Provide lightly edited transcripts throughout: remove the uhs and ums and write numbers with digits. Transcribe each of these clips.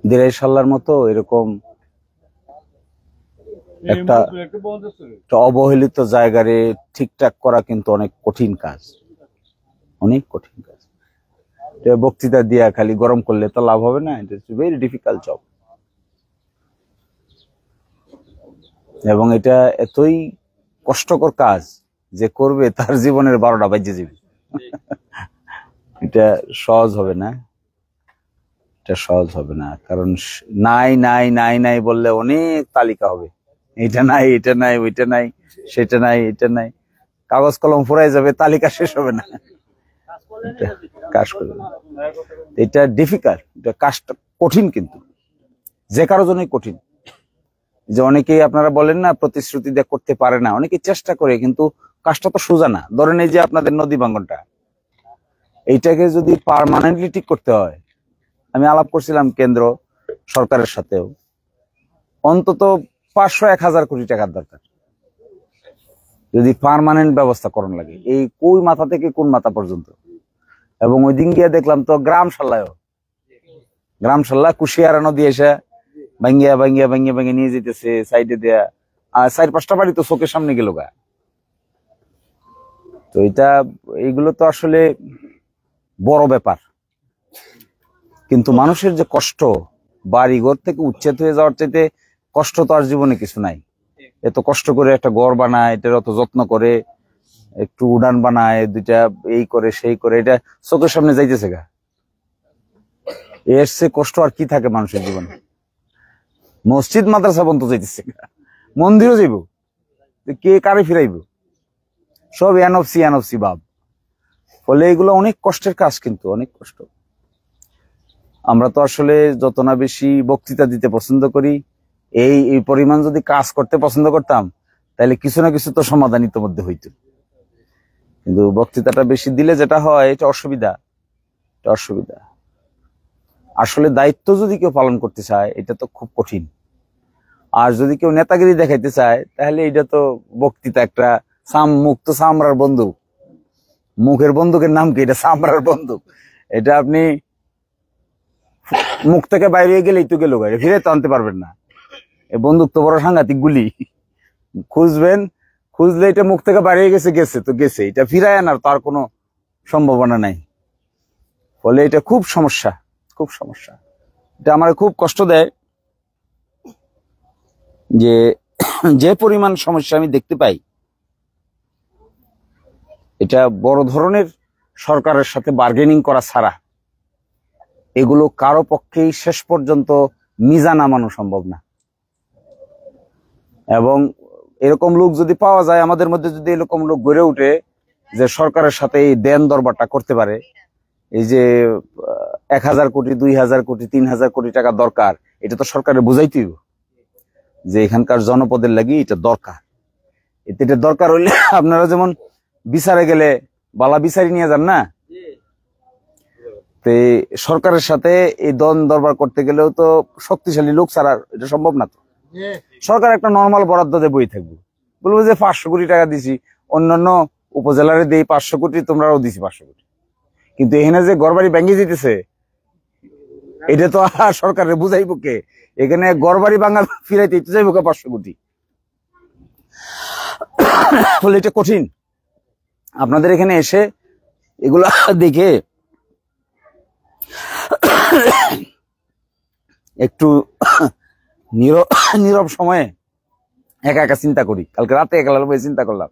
দিরাইশাল্লার মতো এরকম একটা অবহেলিত জায়গারে ঠিকঠাক করা কিন্তু অনেক কঠিন কাজ, অনেক কঠিন কাজ। বক্তৃতা দিয়া খালি গরম করলে তো লাভ হবে না, it is very difficult job. এবং এটা এতই কষ্টকর কাজ যে করবে তার জীবনের 12টা বাজে যাবে। এটা সহজ হবে না, এটা সহজ হবে না। কারণ নাই নাই নাই নাই বললে অনেক তালিকা হবে, এটা নাই, এটা নাই, ওইটা নাই, সেটা নাই, এটা নাই, কাগজ কলম ফুরাই যাবে, তালিকা শেষ হবে না, কাজ করবে না। এটা ডিফিকাল্ট, এটা কাজটা কঠিন, কিন্তু যে কারো জন্যই কঠিন। যে অনেকেই আপনারা বলেন না প্রতিশ্রুতি দিয়ে করতে পারে না, অনেকে চেষ্টা করে, কিন্তু কাজটা তো সোজা না। ধরেন এই যে আপনাদের নদী ভাঙ্গনটা, এইটাকে যদি পার্মানেন্টলি ঠিক করতে হয়, আমি আলাপ করছিলাম কেন্দ্র সরকারের সাথেও, অন্তত 500-1000 কোটি টাকার দরকার যদি পার্মানেন্ট ব্যবস্থা করণ লাগে, এই কোই মাথা থেকে কোন মাথা পর্যন্ত। এবং ওই দিন গিয়ে দেখলাম তো গ্রাম সাল্লা কুশিয়ারা নদী এসে ভাঙ্গিয়া ভাঙ্গিয়া ভাঙ্গিয়া ভাঙ্গিয়ে নিয়ে যেতেছে সাইডে দেয়া, আর 4-5টা বাড়ি তো চোখের সামনে গেল গা। তো এইগুলো তো আসলে বড় ব্যাপার, কিন্তু মানুষের যে কষ্ট, বাড়ি ঘর থেকে উচ্ছেদ হয়ে যাওয়ার চাইতে কষ্ট তো আর জীবনে কিছু নাই। এত কষ্ট করে একটা ঘর বানায়, এটার অত যত্ন করে, একটু উড়ান বানায়, দুইটা এই করে সেই করে, এটা চোখের সামনে যাইতেছে গা। এসছে কষ্ট আর কি থাকে মানুষের জীবনে? মসজিদ মাদ্রাসা বন্ধ যাইতেছে গা, মন্দিরও যাইব, কে কারে ফিরাইব, সব এনঅফসি ভাব। ফলে এগুলো অনেক কষ্টের কাজ, কিন্তু অনেক কষ্ট। আমরা তো আসলে যত না বেশি বক্তৃতা দিতে পছন্দ করি, এই পরিমাণ যদি কাজ করতে পছন্দ করতাম, তাহলে কিছু না কিছু তো সমাধান ইতিমধ্যে হইতো। কিন্তু বক্তৃতাটা বেশি দিলে যেটা হয়, এটা অসুবিধা। আসলে দায়িত্ব যদি কেউ পালন করতে চায়, এটা তো খুব কঠিন। আর যদি কেউ নেতাগিরি দেখাইতে চায়, তাহলে এটা তো বক্তৃতা একটা মুখ তো চামড়ার বন্দুক, মুখের বন্দুকের নাম কি? এটা চামড়ার বন্দুক। এটা আপনি মুখ থেকে বাইরে গেলেই তো গেল, ফিরে তো আনতে পারবেন না। এই বন্দুক তো বড় সাংঘাতিক গুলি, খুঁজলে এটা মুখ থেকে বাইরে গেছে তো গেছে, এটা ফিরায় আনার তার কোনো সম্ভাবনা নাই। ফলে এটা খুব সমস্যা। এটা আমার খুব কষ্ট দেয় যে পরিমাণ সমস্যা আমি দেখতে পাই, এটা বড় ধরনের সরকারের সাথে বার্গেনিং করা ছাড়া এগুলো কারো পক্ষেই শেষ পর্যন্ত মিজান নামানো সম্ভব না। এবং এরকম লোক যদি পাওয়া যায়, আমাদের মধ্যে যদি এরকম লোক গড়ে উঠে যে সরকারের সাথে এই দেন দরবারটা করতে পারে, এই যে 1000 কোটি 2000 কোটি 3000 কোটি টাকা দরকার, এটা তো সরকারের বুঝাইতেই যে এখানকার জনপদের লাগি এটা দরকার। এটা দরকার হইলে আপনারা যেমন বিচারে গেলে বালা বিচারি নিয়ে যান না, সরকারের সাথে এই দন দরবার করতে গেলেও তো শক্তিশালী লোক ছাড়া এটা সম্ভব না। তো সরকার একটা নর্মাল বরাদ্দ দিয়ে বই থাকবে, বলবো যে 500 কোটি টাকা দিছি, অন্যান্য উপজেলারে দিই 500 কোটি, তোমরাও দিছি 500 কোটি। কিন্তু এখানে যে ঘরবাড়ি ভেঙে যেতেছে, এটা তো আর সরকারের বুঝাইব কে? এখানে ঘরবাড়ি ভাঙা ফিরাইতে যাইব 500 কোটি। ফলে এটা কঠিন। আপনাদের এখানে এসে এগুলা দেখে একটু নীরব সময়ে একা চিন্তা করি। কালকে রাতে একা চিন্তা করলাম,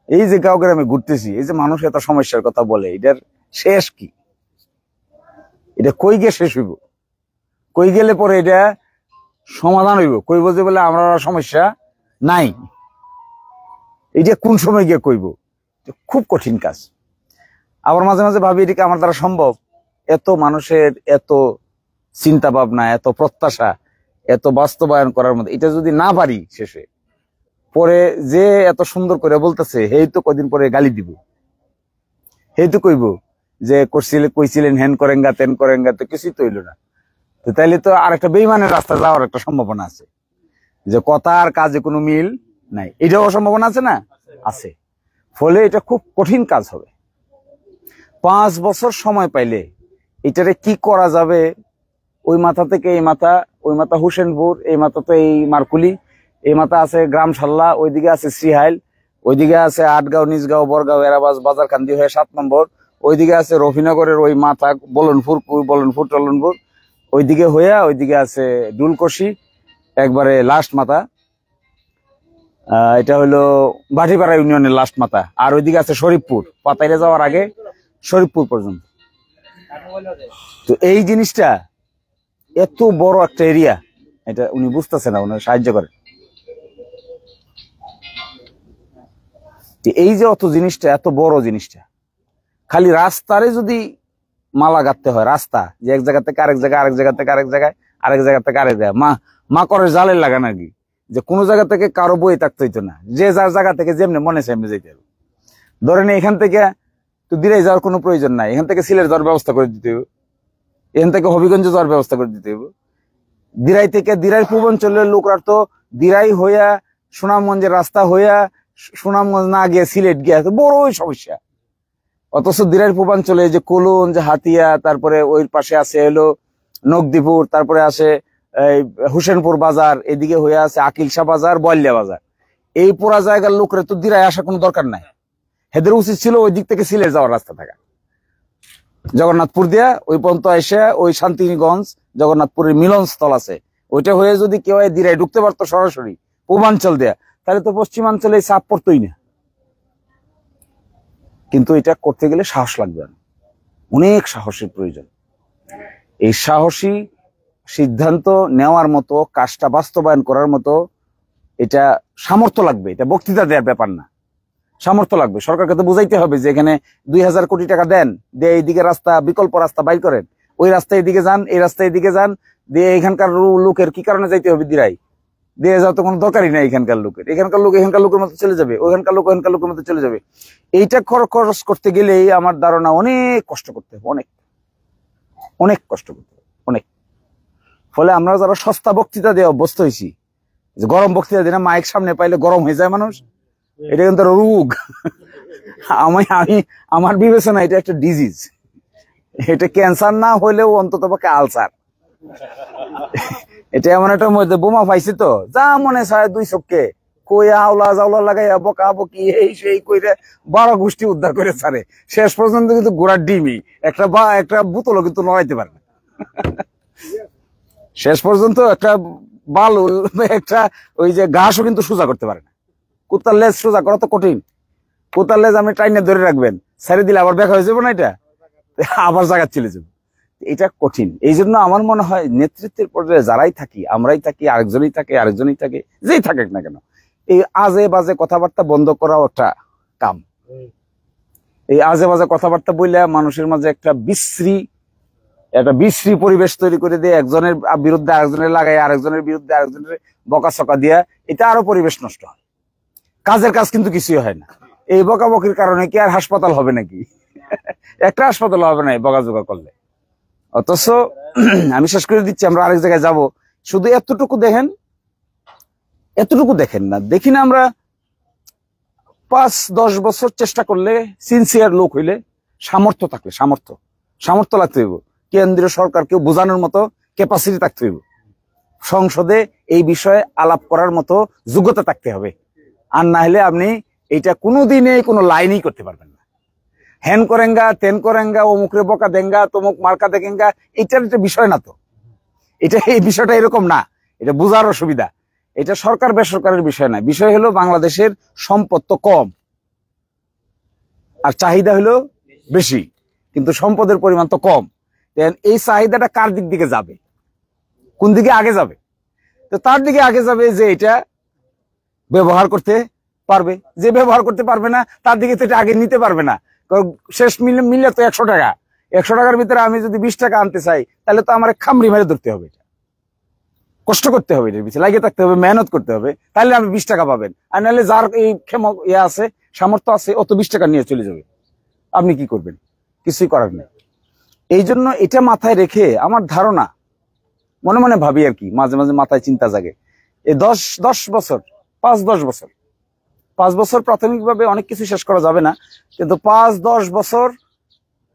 এই যে কাউকে আমি ঘুরতেছি, এই যে মানুষ এত সমস্যার কথা বলে, এটার শেষ কি? এটা কই গিয়ে শেষ হইব? কই গেলে পরে এটা সমাধান হইব? কইব যে বলে আমরা সমস্যা নাই, এটা কোন সময় গিয়ে কইব? খুব কঠিন কাজ। আবার মাঝে মাঝে ভাবি এটা কি আমার দ্বারা সম্ভব? এত মানুষের এত চিন্তা ভাবনা, এত প্রত্যাশা, এত বাস্তবায়ন করার মধ্যে এটা যদি না পারি, শেষে পরে যে এত সুন্দর করে বলতেছে, হেই তো কদিন পরে গালি দিব, হেই তো কইব যে কইছিলেন হেন করেঙ্গা তেন করেঙ্গা, তো কিছুই তো হইল না। তো তাইলে তো আর একটা বেইমানের রাস্তা যাওয়ার একটা সম্ভাবনা আছে, যে কথা আর কাজে কোনো মিল নাই, এটাও সম্ভাবনা আছে না? আছে। ফলে এটা খুব কঠিন কাজ হবে। 5 বছর সময় পাইলে এটারে কি করা যাবে ওই মাথা থেকে এই মাথা, ওই মাথা হোসেনপুর, এই মাথা তো এই মারকুলি, এই মাথা আছে গ্রাম সাল্লা, ওইদিকে আছে শ্রীহাইল, ওইদিকে আছে আটগাঁও, নিজগাঁও, বরগাঁও, এরাবাজ, বাজারকান্দি হয়ে 7 নম্বর, ওইদিকে আছে রফিনগরের ওই মাথা বলনপুর টলনপুর, ওইদিকে হইয়া ওইদিকে আছে ডুলকশি একবারে লাস্ট মাথা, এটা হলো বাটিপাড়া ইউনিয়নের লাস্ট মাথা, আর ওইদিকে আছে শরীফপুর, পাতাইরে যাওয়ার আগে শরীফপুর পর্যন্ত। তো এই জিনিসটা এত বড় একটা এরিয়া, এটা উনি বুঝতেছে না, উনি সাহায্য করেন। এই যে অত জিনিসটা, এত বড় জিনিসটা, খালি রাস্তারে যদি মালা গাঁথতে হয়, রাস্তা যে এক জায়গা থেকে আরেক জায়গায়, আরেক জায়গা থেকে আরেক জায়গায়, আরেক জায়গা থেকে আরেক জায়গায়, মা করে জালের লাগা নাকি, যে কোনো জায়গা থেকে কারো বই থাকতে হইতো না, যে যার জায়গা থেকে যেমনি মনে সেমনি যেতে হবে। ধরেন এখান থেকে তো দিরাই যাওয়ার কোনো প্রয়োজন নাই, এখান থেকে সিলেট যাওয়ার ব্যবস্থা করে দিতে হবে, এখান থেকে হবিগঞ্জ যাওয়ার ব্যবস্থা করে দিতে হবে। দিরাই থেকে, দিরাই পূর্বাঞ্চলের লোকরা তো দিরাই হইয়া সুনামগঞ্জের রাস্তা হইয়া সুনামগঞ্জ না গিয়ে সিলেট গিয়া বড়ই সমস্যা। অথচ দিরাইয়ের পূর্বাঞ্চলে যে কোলন, যে হাতিয়া, তারপরে ওই পাশে আছে হলো নকদিপুর, তারপরে আছে হোসেনপুর বাজার, এদিকে হয়ে আছে আকিলশা বাজার, বল্যা বাজার, এই পুরা জায়গার লোকরা তো দিরাই আসার কোনো দরকার নাই। হেদের উচিত ছিল ওই দিক থেকে সিলেট যাওয়ার রাস্তা থাকা, জগন্নাথপুর দিয়া ওই পর্যন্ত এসে ওই শান্তিগঞ্জ জগন্নাথপুরের মিলনস্থল আছে, ওইটা হয়ে যদি কেউ দিরাই ঢুকতে পারতো সরাসরি পূর্বাঞ্চল দেয়া, তাহলে তো পশ্চিমাঞ্চলে চাপ পড়তোই না। কিন্তু এটা করতে গেলে সাহস লাগবে, অনেক সাহসের প্রয়োজন। এই সাহসী সিদ্ধান্ত নেওয়ার মতো, কাজটা বাস্তবায়ন করার মতো এটা সামর্থ্য লাগবে। এটা বক্তৃতা দেওয়ার ব্যাপার না, সামর্থ্য লাগবে। সরকারকে তো বুঝাইতে হবে যে এখানে 2000 কোটি টাকা দেন, দিয়ে এইদিকে রাস্তা, বিকল্প রাস্তা বাইর করেন, ওই রাস্তায় এদিকে যান, এই রাস্তায় এদিকে যান, দিয়ে এখানকার লোকের কি কারণে যাইতে হবে দিরাই, দিয়ে যাওয়া তো কোনো দরকারই নাই। এখানকার লোক এখানকার লোকের মতো চলে যাবে, ওখানকার লোকের মতো চলে যাবে। এইটা খরচ করতে গেলেই আমার ধারণা অনেক কষ্ট করতে হবে, অনেক কষ্ট করতে হবে, অনেক। ফলে আমরা যারা সস্তা বক্তৃতা দিয়ে অভ্যস্ত হয়েছি, যে গরম বক্তৃতা দিয়ে মাইক সামনে পাইলে গরম হয়ে যায় মানুষ, এটা কিন্তু রোগ। আমার বিবেচনা এটা একটা ডিজিজ, এটা ক্যান্সার না হইলেও অন্তত পক্ষে আলসার। এটা এমন একটা মধ্যে বোমা পাইছে তো, যা মনে চায় দুই চোখকে কইয়া আওলা জাওলা লাগাইয়া বকা বকি এই সেই কইরে 12 গোষ্ঠী উদ্ধার করে ছাড়ে। শেষ পর্যন্ত কিন্তু গোড়ার ডিমই একটা বোতলও কিন্তু নড়াইতে পারে না। শেষ পর্যন্ত একটা বালুল, একটা ওই যে ঘাসও কিন্তু সোজা করতে পারে না। কুত্তার লেজ সোজা করা তো কঠিন। কুত্তার লেজ আপনি টাইনে ধরে রাখবেন, ছেড়ে দিলে আবার দেখা হয়ে যাবে না, এটা আবার জায়গা চলে যাবে, এটা কঠিন। এই জন্য আমার মনে হয় নেতৃত্বের পর্যায়ে যারাই থাকি, আমরাই থাকি, আরেকজনই থাকে, যেই থাকুক না কেন, এই আজে বাজে কথাবার্তা বন্ধ করাও একটা কাম। এই আজে বাজে কথাবার্তা বললে মানুষের মাঝে একটা বিশ্রী পরিবেশ তৈরি করে দিয়ে একজনের বিরুদ্ধে আরেকজনের লাগাই, আরেকজনের বিরুদ্ধে আরেকজনের বকাচকা দিয়া, এটা আরো পরিবেশ নষ্ট হয়। কাজের কাজ কিন্তু কিছুই হয় না। এই বকাবকির কারণে কি আর হাসপাতাল হবে নাকি? একটা হাসপাতাল হবে না এই বকাঝকা করলে। অথচ আমি শেষ করে দিচ্ছি, আমরা আরেক জায়গায় যাব, শুধু এতটুকু দেখেন না, দেখি না আমরা 5-10 বছর চেষ্টা করলে, সিনসিয়ার লোক হইলে, সামর্থ্য থাকলে, সামর্থ্য লাগতে হইব, কেন্দ্রীয় সরকারকে বোঝানোর মতো ক্যাপাসিটি থাকতে হইব, সংসদে এই বিষয়ে আলাপ করার মতো যোগ্যতা থাকতে হবে। আর না হলে আপনি এটা কোনোদিনে কোনো লাইনই করতে পারবেন না। হ্যান করেঙ্গা, তেন করেঙ্গা, অমুকরে বকা দেঙ্গা, তমুক মার্কা দেখেঙ্গা, এটার একটা বিষয় না তো। এই বিষয়টা এরকম না, এটা বোঝার অসুবিধা। এটা সরকার বেসরকারের বিষয় না, বিষয় হলো বাংলাদেশের সম্পদ তো কম আর চাহিদা হলো বেশি, কিন্তু সম্পদের পরিমাণ তো কম। এই চাহিদাটা কার দিক দিকে যাবে, কোন দিকে আগে যাবে? তো তার দিকে আগে যাবে যে এটা ব্যবহার করতে পারবে। যে ব্যবহার করতে পারবে না তার দিকে তো এটা আগে নিতে পারবে না। শেষ মিললে তো 100 টাকা, 100 টাকার ভিতরে আমি যদি 20 টাকা আনতে চাই, তাহলে তো আমার খামড়ি মেরে ধরতে হবে, কষ্ট করতে হবে, এটার পিছনে লাগিয়ে থাকতে হবে, মেহনত করতে হবে, তাহলে আপনি 20 টাকা পাবেন। আর নাহলে যার এই আছে, সামর্থ্য আছে, অত 20 টাকা নিয়ে চলে যাবে, আপনি কি করবেন? কিছুই করার নেই। এই জন্য এটা মাথায় রেখে আমার ধারণা, মনে মনে ভাবি আর কি, মাঝে মাঝে মাথায় চিন্তা জাগে, এই 10 বছর, 5 বছর প্রাথমিকভাবে অনেক কিছু শেষ করা যাবে না, কিন্তু 5-10 বছর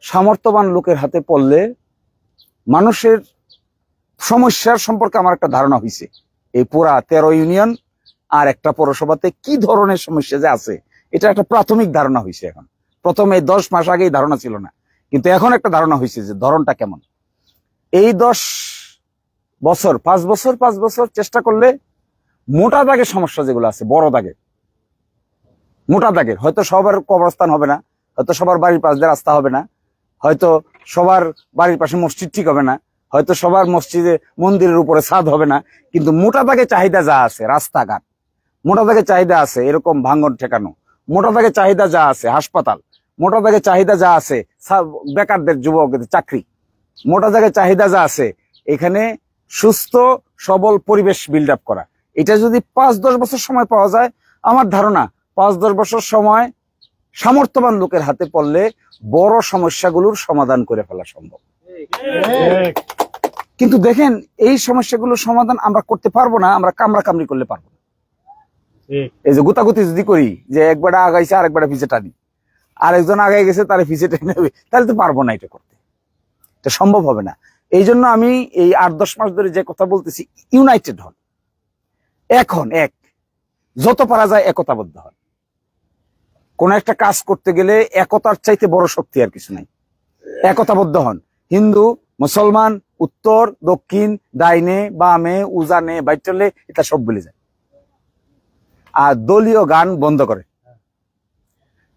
সামর্থ্যবান লোকের হাতে পড়লে মানুষের সমস্যার সম্পর্কে আমার একটা ধারণা হয়েছে। এই পুরা 13 ইউনিয়ন আর একটা পৌরসভাতে কি ধরনের সমস্যা যে আছে, এটা একটা প্রাথমিক ধারণা হয়েছে। এখন প্রথমে 10 মাস আগেই ধারণা ছিল না, কিন্তু এখন একটা ধারণা হয়েছে যে ধরনটা কেমন। এই 10 বছর 5 বছর চেষ্টা করলে মোটা দাগের সমস্যা যেগুলো আছে, বড় দাগের, মোটা দাগের, হয়তো সবার কবরস্থান হবে না, হয়তো সবার বাড়ির পাশ দিয়ে রাস্তা হবে না, হয়তো সবার বাড়ির পাশে মসজিদ ঠিক হবে না, হয়তো সবার মসজিদে মন্দিরের উপরে ছাদ হবে না, কিন্তু মোটা দাগে চাহিদা যা আছে, রাস্তাঘাট, মোটা দাগে চাহিদা আছে এরকম ভাঙন ঠেকানো, মোটা দাগে চাহিদা যা আছে হাসপাতাল, মোটা দাগে চাহিদা যা আছে বেকারদের যুবকদের চাকরি, মোটা দাগে চাহিদা যা আছে এখানে সুস্থ সবল পরিবেশ বিল্ড আপ করা, এটা যদি 5-10 বছর সময় পাওয়া যায়, আমার ধারণা 5-10 বছর সময় সামর্থ্যবান লোকের হাতে পড়লে বড় সমস্যাগুলোর সমাধান করে ফেলা সম্ভব। কিন্তু দেখেন এই সমস্যাগুলোর সমাধান আমরা করতে পারবো না, আমরা কামড়াকামড়ি করলে পারবো না। এই যে গুতাগুতি যদি করি, যে একবার আগাইছে আর একবার পিছে টানি, আরেকজন আগাই গেছে তার পিছে টেনে নেবে, তাহলে তো পারবো না এটা করতে, এটা সম্ভব হবে না। এই জন্য আমি এই 8-10 মাস ধরে যে কথা বলতেছি, ইউনাইটেড হন, এখন এক, যত পারা যায় একতাবদ্ধ হন। কোন একটা কাজ করতে গেলে একতার চাইতে বড় শক্তি আর কিছু নাই। একতাবদ্ধ হন, হিন্দু মুসলমান, উত্তর দক্ষিণ, ডাইনে বামে, উজানে বাইটলে, এটা সব বলে যায়। আর দলীয় গান বন্ধ করে,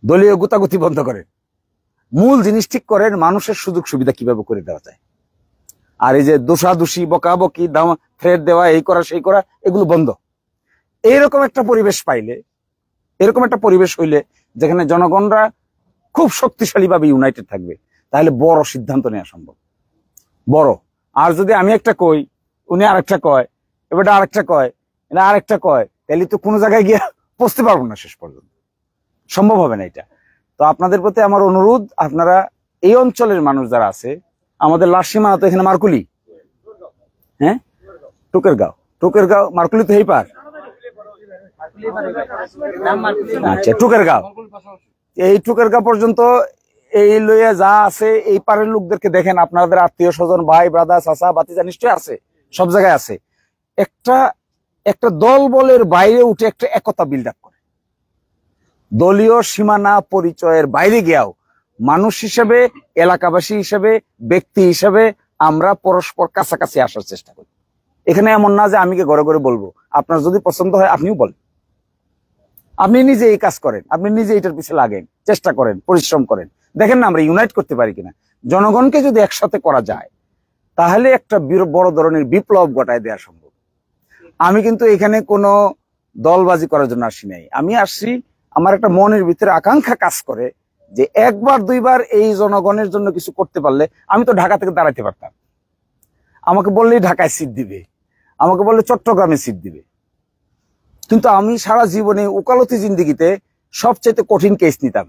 দলীয় গুতাগুতি বন্ধ করে, মূল জিনিস ঠিক করেন মানুষের সুযোগ সুবিধা কিভাবে করে দেওয়া যায়। আর এই যে দোষাদোষী বকাবকি থ্রেট দেওয়া, এই করা সেই করা, এগুলো বন্ধ। এইরকম একটা পরিবেশ পাইলে, এরকম একটা পরিবেশ হইলে যেখানে জনগণরা খুব শক্তিশালী ভাবে ইউনাইটেড থাকবে, তাহলে বড় সিদ্ধান্ত নেওয়া সম্ভব, বড়। আর যদি আমি একটা কই, উনি আরেকটা কয়, এবার আরেকটা কয়, এটা আরেকটা কয়, তাহলে তো কোনো জায়গায় গিয়ে পৌঁছতে পারবো না, শেষ পর্যন্ত সম্ভব হবে না এটা। তো আপনাদের প্রতি আমার অনুরোধ, আপনারা এই অঞ্চলের মানুষ যারা আছে, আমাদের লাস্ট সীমানা তো এখানে মার্কুলি, হ্যাঁ টুকেরগাঁও মার্কুলি তো এই পার, আচ্ছা টুকেরগাঁও, এই টুকেরগাঁও পর্যন্ত এই লইয়া যা আছে, এই পারের লোকদেরকে দেখেন, আপনাদের আত্মীয় স্বজন, ভাই ব্রাদার চাচা বাতিজা নিশ্চয় আছে, সব জায়গায় আছে। একটা দল বলের বাইরে উঠে একটা একতা বিল্ড আপ করে, দলীয় সীমানা পরিচয়ের বাইরে গিয়াও মানুষ হিসেবে, এলাকাবাসী হিসেবে, ব্যক্তি হিসেবে আমরা পরস্পর কাছাকাছি আসার চেষ্টা করি। এখানে এমন না যে আমি ঘরে ঘরে বলবো, আপনার যদি পছন্দ হয় আপনিও বলেন, আপনি নিজে এই কাজ করেন, আপনি নিজে এটার পিছনে লাগেন, চেষ্টা করেন, পরিশ্রম করেন, দেখেন না আমরা ইউনাইট করতে পারি কিনা। জনগণকে যদি একসাথে করা যায়, তাহলে একটা বড় ধরনের বিপ্লব ঘটায় দেওয়া সম্ভব। আমি কিন্তু এখানে কোনো দলবাজি করার জন্য আসি নাই, আমি আসছি, আমার একটা মনের ভিতরে আকাঙ্ক্ষা কাজ করে যে একবার দুইবার এই জনগণের জন্য কিছু করতে পারলে, আমি তো ঢাকা থেকে দাঁড়াইতে পারতাম, আমাকে বললেই ঢাকায় সিট দিবে, আমাকে বললে চট্টগ্রামে সিট দিবে, কিন্তু আমি সারা জীবনে উকালতি জিন্দিগিতে সবচেয়ে কঠিন কেস নিতাম।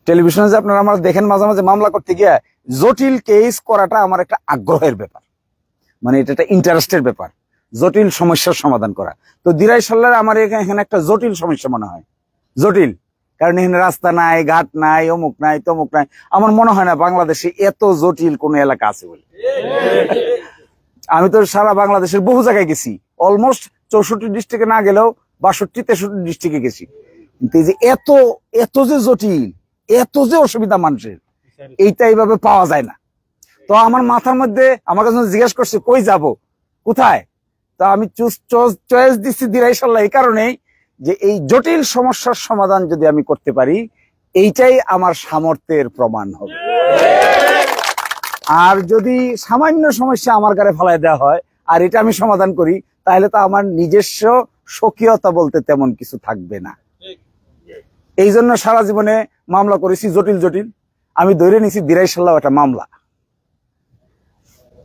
টেলিভিশনে যে আপনারা আমার দেখেন মাঝে মাঝে মামলা করতে গিয়ে, জটিল কেস করাটা আমার একটা আগ্রহের ব্যাপার, মানে এটা একটা ইন্টারেস্টের ব্যাপার, জটিল সমস্যার সমাধান করা। তো দিরাই সাল্লার আমার এখানে একটা জটিল সমস্যা মনে হয়, জটিল, কারণ এখানে রাস্তা নাই, ঘাট নাই, অমুক নাই, তমুক নাই। আমার মনে হয় না বাংলাদেশে এত জটিল কোন এলাকা আছে বলে। আমি তো সারা বাংলাদেশের বহু জায়গায় গেছি, অলমোস্ট 64 ডিস্ট্রিক্টে না গেলেও 62-63 ডিস্ট্রিক্টে গেছি, কিন্তু এই যে এত যে জটিল, এত যে অসুবিধা মানুষের, এইটা এইভাবে পাওয়া যায় না। তো আমার মাথার মধ্যে আমার কাছে জিজ্ঞেস করছে কই যাব, কোথায়, তা আমি চয়েস দিচ্ছি দিরাই সাল্লাহ এই কারণেই যে এই জটিল সমস্যার সমাধান যদি আমি করতে পারি, এইটাই আমার সামর্থ্যের প্রমাণ হবে। আর যদি সামান্য সমস্যা আমার গায়ে ফেলাই দেওয়া হয় আর এটা আমি সমাধান করি, তাহলে তো আমার নিজস্ব স্বকীয়তা বলতে তেমন কিছু থাকবে না। এই জন্য সারা জীবনে মামলা করেছি জটিল জটিল, আমি ধরে নিছি দিরাই সাল্লাহ একটা মামলা।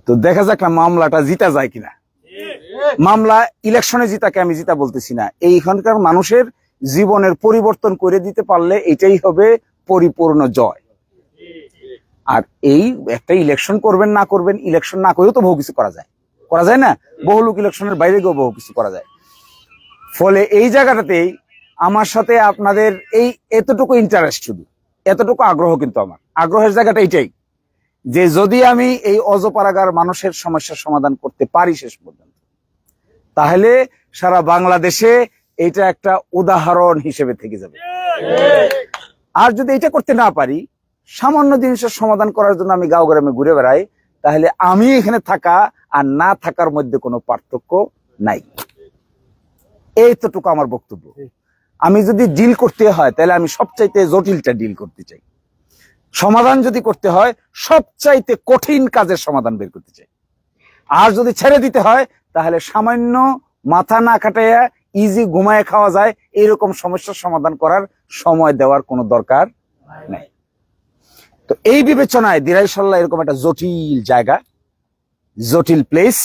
তো দেখা যাক না মামলাটা জিতা যায় কিনা। মামলা ইলেকশনে জিতাকে আমি জিতা বলতেছি না, এইখানকার মানুষের জীবনের পরিবর্তন করে দিতে পারলে এটাই হবে পরিপূর্ণ জয়। আর এই একটা ইলেকশন করবেন না করবেন, ইলেকশন না করেও তো বহু কিছু করা যায় না, বহু লোক ইলেকশনের বাইরে গিয়েও বহু কিছু করা যায়। ফলে এই জায়গাটাতেই আমার সাথে আপনাদের এই এতটুকু ইন্টারেস্ট, শুধু এতটুকু আগ্রহ, কিন্তু আমার আগ্রহের জায়গাটা এইটাই যে যদি আমি এই অজপাড়াগার মানুষের সমস্যার সমাধান করতে পারি শেষ পর্যন্ত, তাহলে সারা বাংলাদেশে এটা একটা উদাহরণ হিসেবে থেকে যাবে। আর যদি এটা করতে না পারি, সামান্য জিনিসের সমাধান করার জন্য আমি গাঁও গ্রামে ঘুরে বেড়াই, তাহলে আমি এখানে থাকা আর না থাকার মধ্যে কোনো পার্থক্য নাই। এইতটুকু আমার বক্তব্য। আমি যদি ডিল করতে হয় তাহলে আমি সবচাইতে জটিলটা ডিল করতে চাই। সমাধান যদি করতে হয় সবচাইতে কঠিন কাজের সমাধান বের করতে চাই। আর যদি ছেড়ে দিতে হয় তাহলে সামান্য মাথা না খাটাইয়া ইজি ঘুমায় খাওয়া যায় এরকম সমস্যার সমাধান করার সময় দেওয়ার কোনো দরকার নেই। তো এই বিবেচনায় দিরাইশাল্লাহ এরকম একটা জটিল জায়গা, জটিল প্লেস।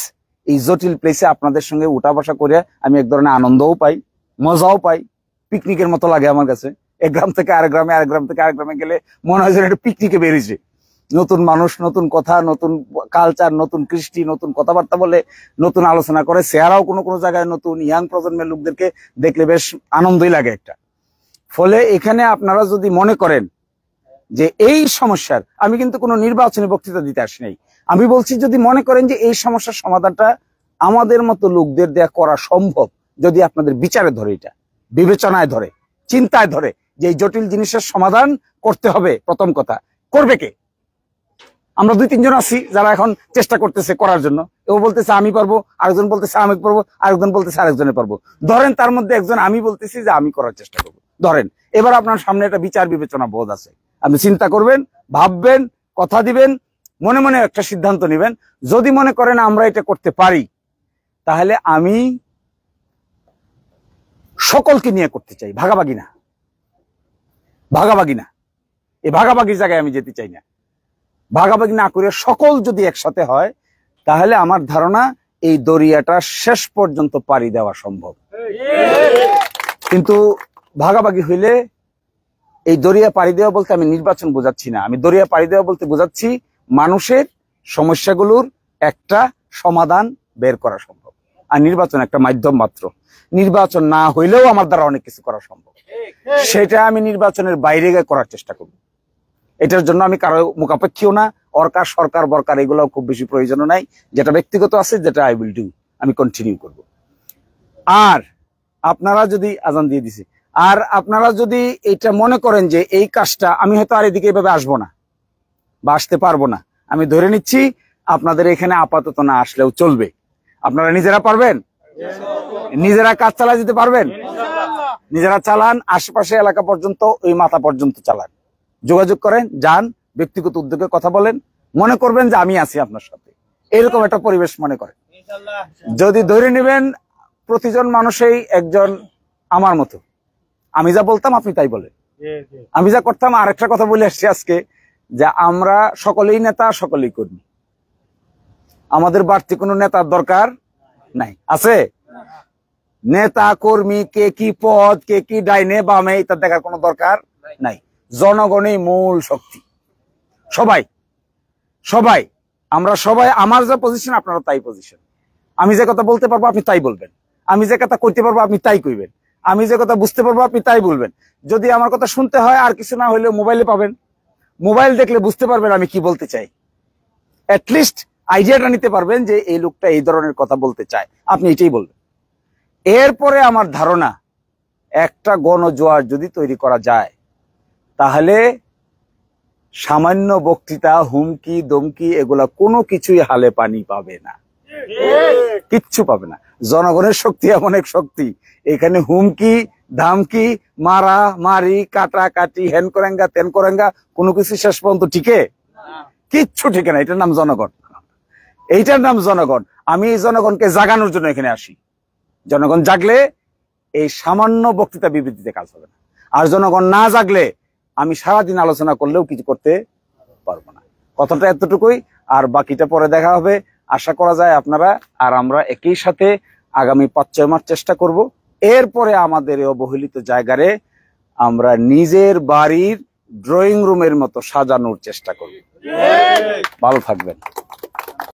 এই জটিল প্লেসে আপনাদের সঙ্গে উঠা বসা করে আমি এক ধরনের আনন্দও পাই, মজাও পাই। পিকনিকের মতো লাগে আমার কাছে। এক গ্রাম থেকে আরেক গ্রামে, আরেক গ্রাম থেকে আরেক গ্রামে গেলে মনে হয় যেন একটা পিকনিকে বেরিয়েছে। নতুন মানুষ, নতুন কথা, নতুন কালচার, নতুন কৃষ্টি, নতুন কথাবার্তা বলে, নতুন আলোচনা করে। চেহারাও কোনো কোনো জায়গায় নতুন। ইয়াং প্রজন্মের লোকদেরকে দেখলে বেশ আনন্দই লাগে একটা। ফলে এখানে আপনারা যদি মনে করেন যে এই সমস্যার, আমি কিন্তু কোনো নির্বাচনী বক্তৃতা দিতে আসি নাই, আমি বলছি যদি মনে করেন যে এই সমস্যার সমাধানটা আমাদের মতো লোকদের দেয়া করা সম্ভব, যদি আপনাদের বিচারে ধরে, এটা বিবেচনায় ধরে, চিন্তায় ধরে যে এই জটিল জিনিসের সমাধান করতে হবে, প্রথম কথা করবে কে? আমরা 2-3 জন আছি যারা এখন চেষ্টা করতেছে করার জন্য। ও বলতেছে আমি পারবো, আরেকজন বলতেছে আমি পারবো, আরেকজন বলতেছে আরেকজনে পারবো। ধরেন তার মধ্যে একজন আমি বলতেছি যে আমি করার চেষ্টা করবো, ধরেন। এবার আপনার সামনে একটা বিচার বিবেচনা বোধ আছে, আপনি চিন্তা করবেন, ভাববেন, কথা দিবেন, মনে মনে একটা সিদ্ধান্ত নেবেন। যদি মনে করেন আমরা এটা করতে পারি, তাহলে আমি সকলকে নিয়ে করতে চাই, ভাগাভাগি না, ভাগাভাগি না। এই ভাগাভাগির জায়গায় আমি যেতে চাই না। ভাগাভাগি না করে সকল যদি একসাথে হয়, তাহলে আমার ধারণা এই দরিয়াটা শেষ পর্যন্ত পাড়ি দেওয়া সম্ভব। কিন্তু ভাগাভাগি হইলে, এই দরিয়া পাড়ি দেওয়া বলতে আমি নির্বাচন বোঝাচ্ছি না, আমি দরিয়া পাড়ি দেওয়া বলতে বোঝাচ্ছি মানুষের সমস্যাগুলোর একটা সমাধান বের করা সম্ভব। আর নির্বাচন একটা মাধ্যম মাত্র। নির্বাচন না হইলেও আমার দ্বারা অনেক কিছু করা সম্ভব। সেটা আমি নির্বাচনের বাইরে গিয়ে করার চেষ্টা করব। এটার জন্য আমি কারো মুখাপেক্ষীও না, অরকার সরকার বরকার এগুলো খুব বেশি প্রয়োজনও নাই। যেটা ব্যক্তিগত আছে, যেটা আই উইল ডু, আমি কন্টিনিউ করব। আর আপনারা যদি, আজান দিয়ে দিছি, আর আপনারা যদি এটা মনে করেন যে এই কাজটা আমি হয়তো আর এদিকে এভাবে আসবো না বা আসতে পারবো না, আমি ধরে নিচ্ছি আপনাদের এখানে আপাতত না আসলেও চলবে। আপনারা নিজেরা পারবেন, নিজেরা কাজ চালা যেতে পারবেন, নিজেরা চালান, আশেপাশে এলাকা পর্যন্ত, ওই মাথা পর্যন্ত চালান, যোগাযোগ করেন, যান, ব্যক্তিগত উদ্যোগে কথা বলেন, মনে করবেন যে আমি আছি আপনার সাথে, এরকম একটা পরিবেশ মনে করেন। যদি ধরে নেবেন প্রতিজন মানুষই একজন আমার মতো, আমি যা বলতাম আপনি তাই বলেন, আমি যা করতাম। আর একটা কথা বলে আসছি আজকে, যে আমরা সকলেই নেতা, সকলেই কর্মী, আমাদের বাড়তি কোনো নেতার দরকার নাই। আছে নেতা কর্মী, কে কি পদ, কে কি ডাইনে বামে, এটা দেখার কোনো দরকার নাই। জনগণই মূল শক্তি। সবাই সবাই আমরা সবাই, আমার যা পজিশন আপনারা তাই পজিশন। আমি যে কথা বলতে পারবো আপনি তাই বলবেন, আমি যে কথা কইতে পারবো আপনি তাই কইবেন, আমি যে কথা বুঝতে পারবো আপনি তাই বলবেন। যদি আমার কথা শুনতে হয়, আর কিছু না হইলে মোবাইলে পাবেন, মোবাইল দেখলে বুঝতে পারবেন আমি কি বলতে চাই। অ্যাটলিস্ট আইডিয়াটা নিতে পারবেন যে এই লোকটা এই ধরনের কথা বলতে চায়, আপনি এটাই বলবেন। এরপরে আমার ধারণা, একটা গণজোয়ার যদি তৈরি করা যায়, তাহলে সামান্য বক্তৃতা, হুমকি দমকি এগুলা কোনো কিছুই হালে পানি পাবে না, কিচ্ছু পাবে না। জনগণের শক্তি এমন এক শক্তি, এখানে হুমকি ধামকি, মারা মারি, কাটা কাটি, হেন করেঙ্গা তেন করেঙ্গা, কোনো কিছু শেষ পর্যন্ত টিকে কিচ্ছু ঠিকে না। এটার নাম জনগণ, এইটার নাম জনগণ। আমি এই জনগণকে জাগানোর জন্য এখানে আসি। জনগণ জাগলে এই সামান্য বক্তৃতা বিবৃতিতে কাজ হবে না। আর জনগণ না জাগলে আমি সারাদিন আলোচনা করলেও কিছু করতে পারবো না। কথাটা এতটুকুই, আর বাকিটা পরে দেখা হবে। আশা করা যায় আপনারা আর আমরা একই সাথে আগামী 5-6 মাস চেষ্টা করব। এরপরে আমাদের এই অবহেলিত জায়গারে আমরা নিজের বাড়ির ড্রয়িং রুমের মতো সাজানোর চেষ্টা করব। ভালো থাকবেন।